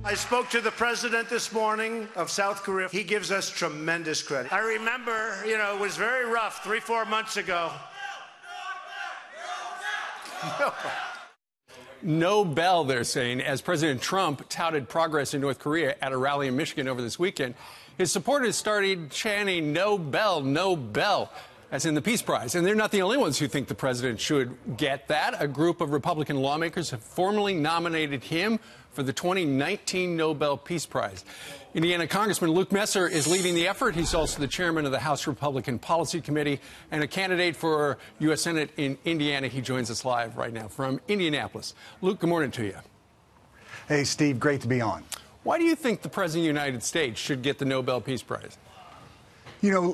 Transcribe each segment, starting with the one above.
I spoke to the president this morning of South Korea. He gives us tremendous credit. I remember, it was very rough 3-4 months ago. Nobel, they're saying, as President Trump touted progress in North Korea at a rally in Michigan over this weekend. His supporters started chanting, "Nobel, Nobel," as in the Peace Prize. And they're not the only ones who think the president should get that. A group of Republican lawmakers have formally nominated him for the 2019 Nobel Peace Prize. Indiana Congressman Luke Messer is leading the effort. He's also the chairman of the House Republican Policy Committee and a candidate for U.S. Senate in Indiana. He joins us live right now from Indianapolis. Luke, good morning to you. Hey, Steve, great to be on. Why do you think the President of the United States should get the Nobel Peace Prize?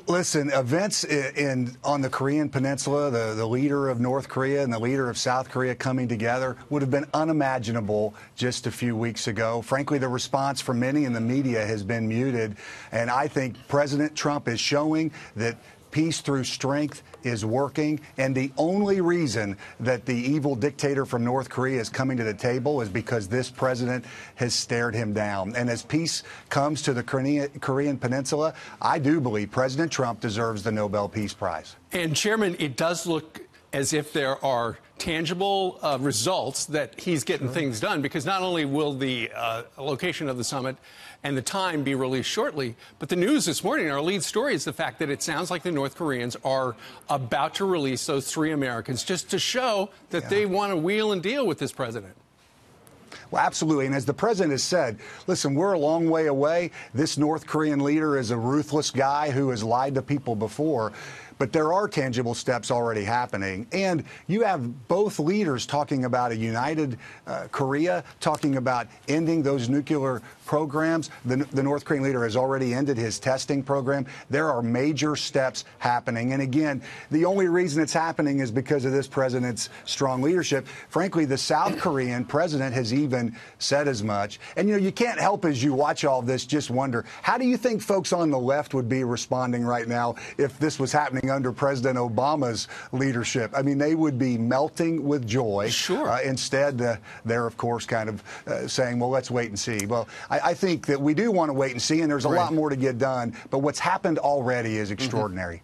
Listen, events on the Korean Peninsula, the leader of North Korea and the leader of South Korea coming together would have been unimaginable just a few weeks ago. Frankly, the response from many in the media has been muted, and I think President Trump is showing that peace through strength is working, and the only reason that the evil dictator from North Korea is coming to the table is because this president has stared him down. And as peace comes to the Korean Peninsula, I do believe President Trump deserves the Nobel Peace Prize. And, Chairman, it does look as if there are tangible results that he's getting things done, because not only will the location of the summit and the time be released shortly, but the news this morning, our lead story, is the fact that it sounds like the North Koreans are about to release those 3 Americans just to show that they want to wheel and deal with this president. Well, absolutely. And as the president has said, listen, we're a long way away. This North Korean leader is a ruthless guy who has lied to people before. But there are tangible steps already happening. And you have both leaders talking about a united Korea, talking about ending those nuclear programs. The North Korean leader has already ended his testing program. There are major steps happening. And again, the only reason it's happening is because of this president's strong leadership. Frankly, the South Korean president has even said as much. And, you can't help as you watch all of this just wonder, how do you think folks on the left would be responding right now if this was happening under President Obama's leadership? I mean, they would be melting with joy. Sure. Instead, they're, of course, kind of saying, well, let's wait and see. Well, I think that we do want to wait and see, and there's a lot more to get done. But what's happened already is extraordinary.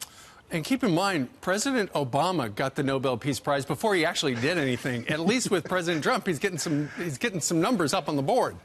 And keep in mind, President Obama got the Nobel Peace Prize before he actually did anything. At least with President Trump, he's getting some numbers up on the board.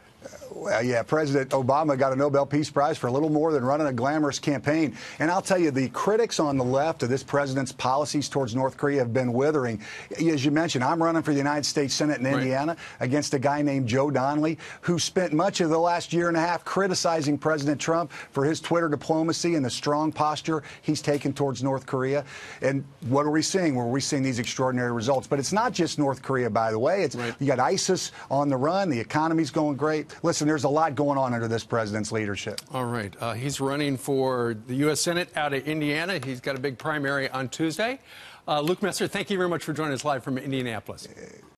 Well, yeah, President Obama got a Nobel Peace Prize for a little more than running a glamorous campaign. And I'll tell you, the critics on the left of this president's policies towards North Korea have been withering. As you mentioned, I'm running for the United States Senate in Indiana against a guy named Joe Donnelly, who spent much of the last year and a half criticizing President Trump for his Twitter diplomacy and the strong posture he's taken towards North Korea. And what are we seeing? Well, we're seeing these extraordinary results. But it's not just North Korea, by the way. You got ISIS on the run. The economy's going great. Listen, there's a lot going on under this president's leadership. All right. He's running for the U.S. Senate out of Indiana. He's got a big primary on Tuesday. Luke Messer, thank you very much for joining us live from Indianapolis.